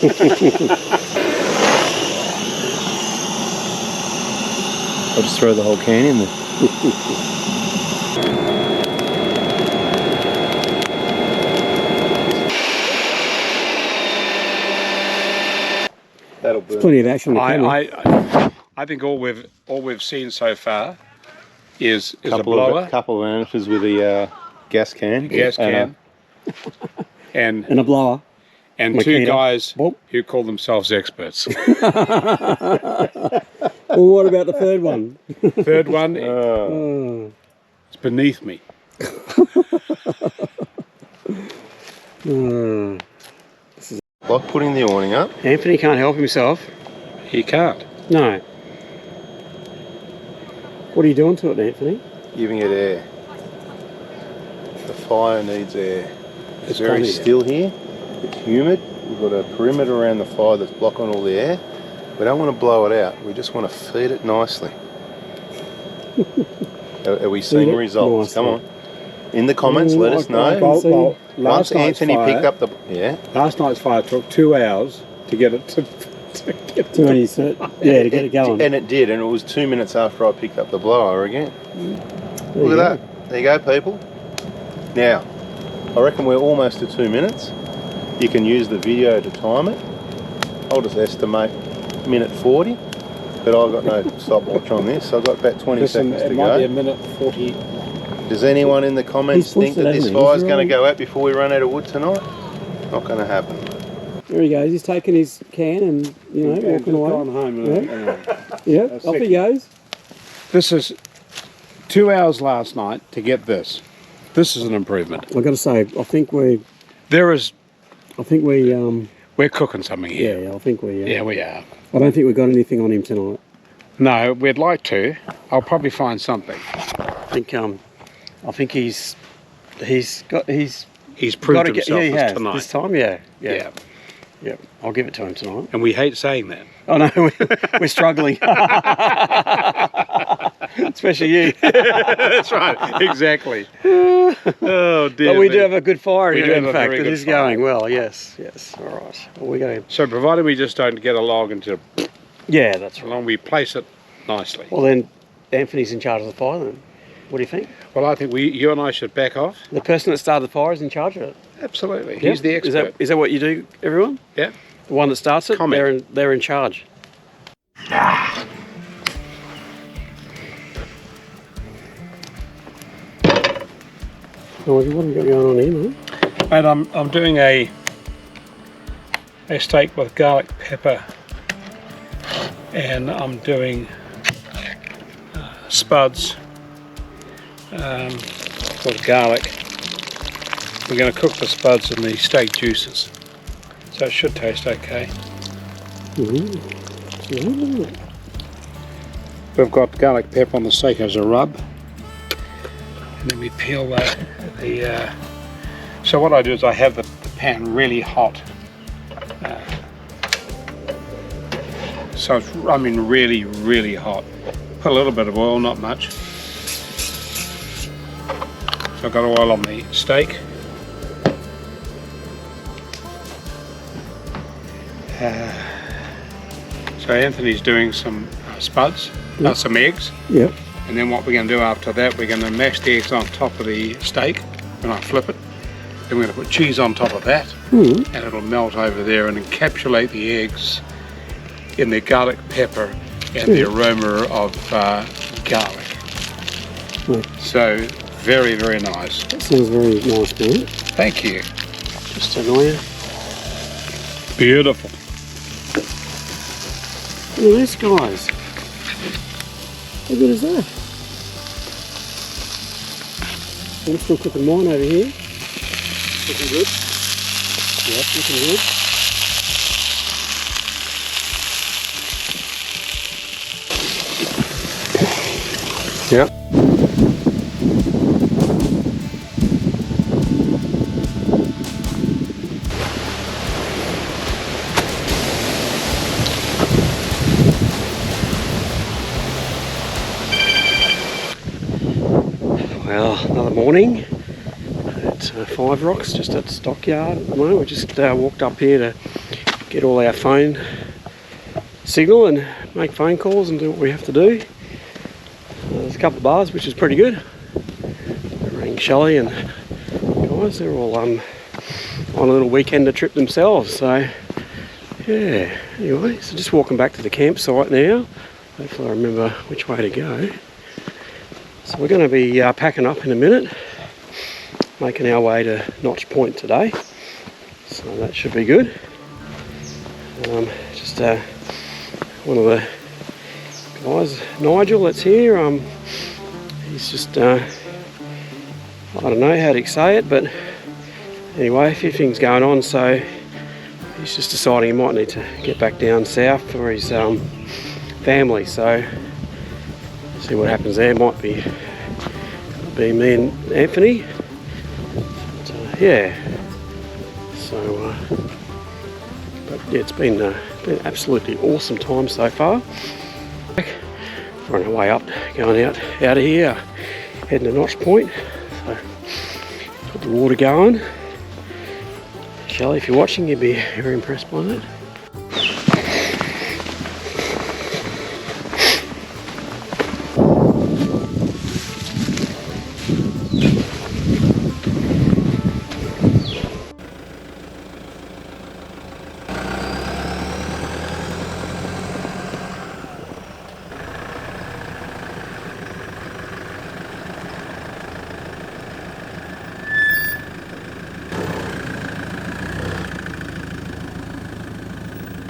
I'll just throw the whole can in there. That'll burn. Plenty of action. I think all we've seen so far is a blower, couple of amateurs with a gas can, and a blower, and two guys who call themselves experts. Well, what about the third one? Third one, it's beneath me. Like putting the awning up. Anthony can't help himself. He can't. No. What are you doing to it, Anthony? Giving it air. The fire needs air. It's very still here. It's humid. We've got a perimeter around the fire that's blocking all the air. We don't want to blow it out. We just want to feed it nicely. Are we seeing results? Come on. In the comments, let us know. Once Anthony picked up the... Last night's fire took 2 hours to get it to get it going. And it did, and it was 2 minutes after I picked up the blower again. Look at that. There you go, people. Now, I reckon we're almost to 2 minutes. You can use the video to time it. I'll just estimate minute 40, but I've got no stopwatch on this. So I've got about 20 seconds to go. It might be a minute 40. Does anyone in the comments think that this fire's going to go out before we run out of wood tonight? Not going to happen. There he goes. He's taking his can and, walking away. Going home. Off he goes. This is 2 hours last night to get this. This is an improvement. I've got to say, I think we're cooking something here. Yeah, I think we are. Yeah, we are. I don't think we've got anything on him tonight. No, we'd like to. I'll probably find something. I think he's proved himself tonight. This time, yeah. I'll give it to him tonight. And we hate saying that. Oh no, we're struggling. Especially you. That's right, exactly. Oh dear. But we do have a good fire we here, in have fact. It is going well, yes. All right. Well, we're going. So provided we just don't get a log into... Yeah, that's right. Long we place it nicely. Well then, Anthony's in charge of the fire then. What do you think? Well, I think you and I should back off. The person that started the fire is in charge of it. Absolutely. He's the expert. Is that what you do, everyone? Yeah. The one that starts it, they're in charge. What have you got going on here, mate? Mate, I'm doing a steak with garlic pepper, and I'm doing spuds with garlic. We're going to cook the spuds in the steak juices, so it should taste okay. We've got garlic pepper on the steak as a rub, and then we peel the so what I do is I have the pan really hot, so it's really, really hot. Put a little bit of oil, not much. So I've got oil on the steak. So Anthony's doing some spuds, some eggs. Yep. And then what we're going to do after that, we're going to mash the eggs on top of the steak when I flip it. Then we're going to put cheese on top of that, and it'll melt over there and encapsulate the eggs in the garlic pepper and the aroma of garlic. So very, very nice. That sounds very nice, man. Thank you. Just annoy you. Beautiful. Look at this, guys. How good is that? I'm still cooking mine over here. Looking good. Yep, looking good. Yep. Well, another morning at Five Rocks, just at Stockyard at the moment. We just walked up here to get all our phone signal and make phone calls and do what we have to do. There's a couple of bars, which is pretty good. Ring Shelley and guys, they're all on a little weekender trip themselves. So yeah, anyway, so just walking back to the campsite now. Hopefully I remember which way to go. So we're going to be packing up in a minute, making our way to Notch Point today. So that should be good. Just one of the guys, Nigel, that's here. He's just I don't know how to say it, but anyway, a few things going on, so he's just deciding he might need to get back down south for his family. So see what happens there. Might be me and Anthony. But, yeah. So, but yeah, it's been an absolutely awesome time so far. We're on our way up, going out of here, heading to Notch Point. So, got the water going. Shelley, if you're watching, you'd be very impressed by that.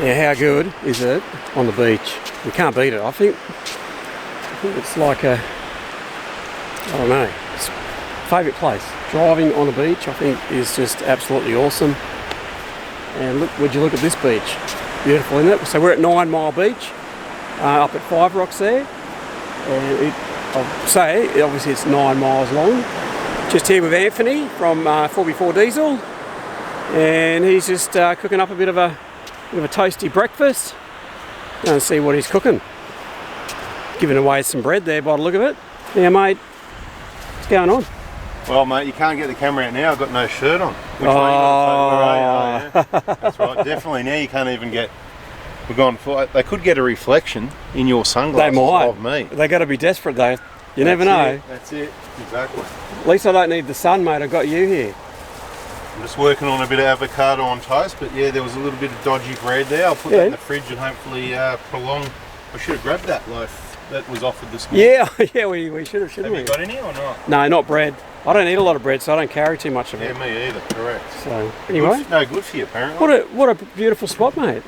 Yeah, how good is it on the beach? You can't beat it. I think it's like I don't know, it's favourite place. Driving on a beach, I think, is just absolutely awesome. And look, would you look at this beach? Beautiful, isn't it? So we're at 9 Mile Beach, up at 5 Rocks there. And I'll say, obviously it's 9 miles long. Just here with Anthony from 4x4 Diesel. And he's just cooking up a bit of a toasty breakfast. Go and see what he's cooking. Giving away some bread there by the look of it. Yeah, mate, what's going on? Well, mate, you can't get the camera out now. I've got no shirt on. Which way you got to take? Where are you? Oh, yeah. That's right. Definitely now you can't even get. We're going for. They could get a reflection in your sunglasses of me. They got to be desperate though. You never know. That's it. Exactly. At least I don't need the sun, mate. I've got you here. I'm just working on a bit of avocado on toast, but yeah, there was a little bit of dodgy bread there. I'll put that in the fridge and hopefully prolong. I should have grabbed that loaf that was offered this morning. Yeah, we should have, shouldn't we? Have you got any or not? No, not bread. I don't eat a lot of bread, so I don't carry too much of it. Yeah, me either, correct. So, anyway. No good for you, apparently. What a beautiful spot, mate.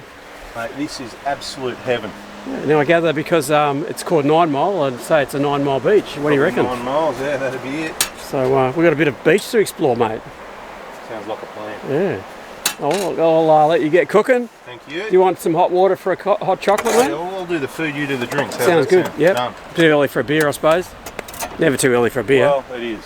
Mate, this is absolute heaven. Yeah, now I gather because it's called 9 Mile, I'd say it's a 9 Mile beach. What do you reckon? 9 miles, yeah, that'd be it. So we've got a bit of beach to explore, mate. Sounds like a plan. Yeah. I'll let you get cooking. Thank you. Do you want some hot water for a hot chocolate, mate? Yeah, I'll do the food, you do the drinks. Sounds good, yep. Done. Too early for a beer, I suppose. Never too early for a beer. Well, it is.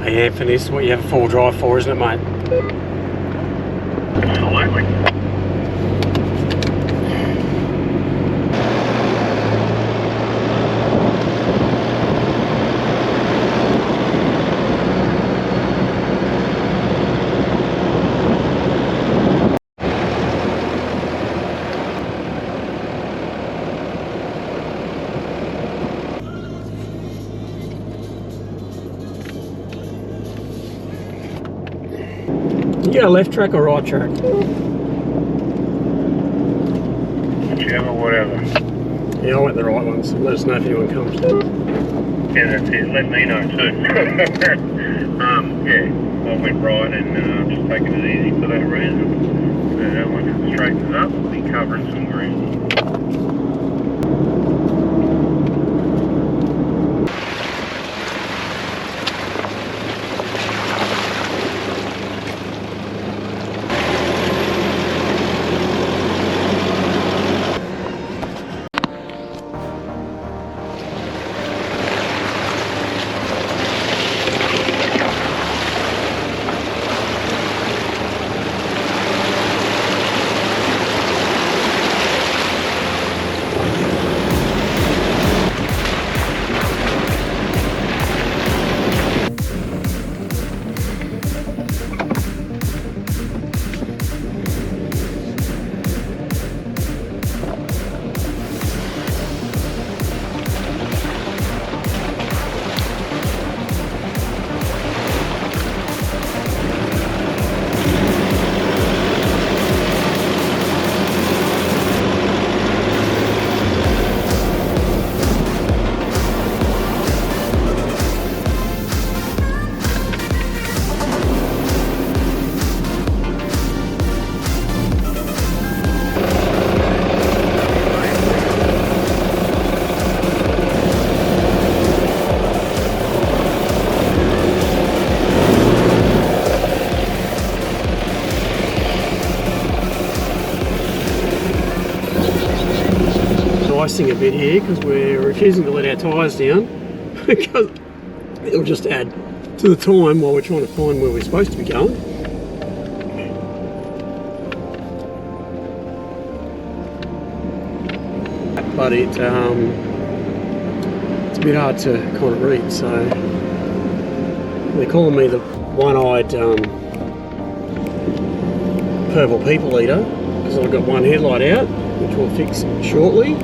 Yeah, Anthony, this is what you have a 4-drive for, isn't it, mate? Absolutely. You got a left track or right track? Whichever, whatever. Yeah, I went the right ones. Let us know if anyone comes. Yeah, that's it. Let me know too. Yeah, I went right and just taking it easy for that reason. Once it straightens up, we'll be covering some ground. A bit here because we're refusing to let our tyres down because it'll just add to the time while we're trying to find where we're supposed to be going. But it's a bit hard to kind of read, so they're calling me the one-eyed purple people eater because I've got one headlight out, which we'll fix shortly.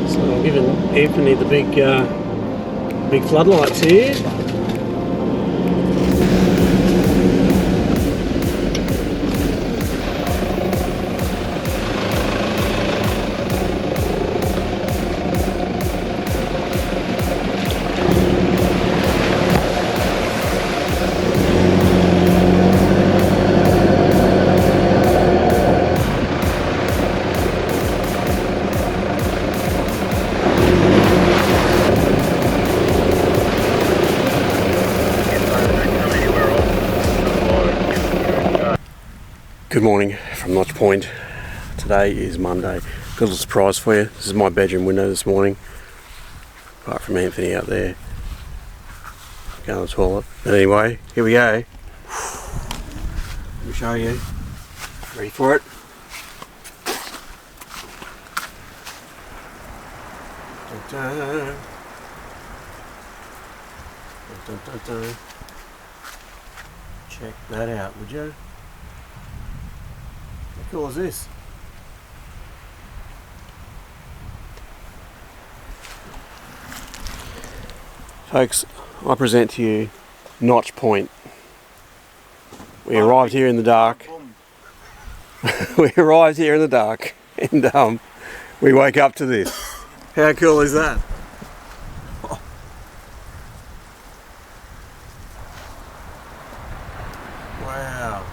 So I'm giving Anthony the big floodlights here. Good morning from Notch Point. Today is Monday. Got a little surprise for you. This is my bedroom window this morning. Apart from Anthony out there going to the toilet. But anyway, here we go. Let me show you. Ready for it? Dun, dun. Dun, dun, dun. Check that out, would you? How cool is this? Folks, I present to you Notch Point. We arrived here in the dark. We arrived here in the dark and we wake up to this. How cool is that? Wow.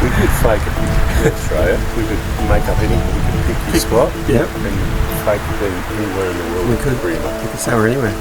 We could fake it in Australia. We could make up anything. We could pick your spot. Yep. And fake it anywhere in the world. We could. Pretty much. We could say we're anywhere.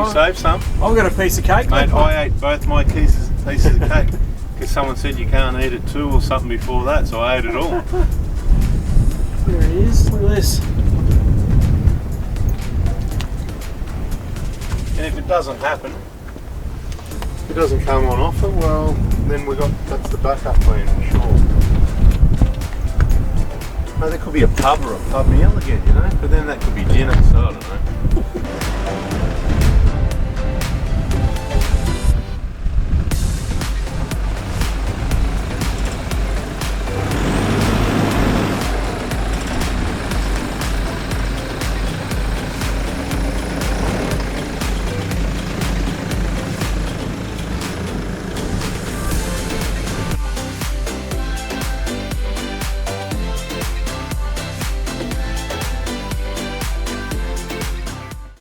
you save some? I've got a piece of cake. Mate, I ate both my pieces of cake because someone said you can't eat it too or something before that, so I ate it all. There it is. Look at this. And if it doesn't happen, if it doesn't come on offer, well, then that's the backup plan for sure. No, there could be a pub or a pub meal again, you know, but then that could be dinner, so I don't know.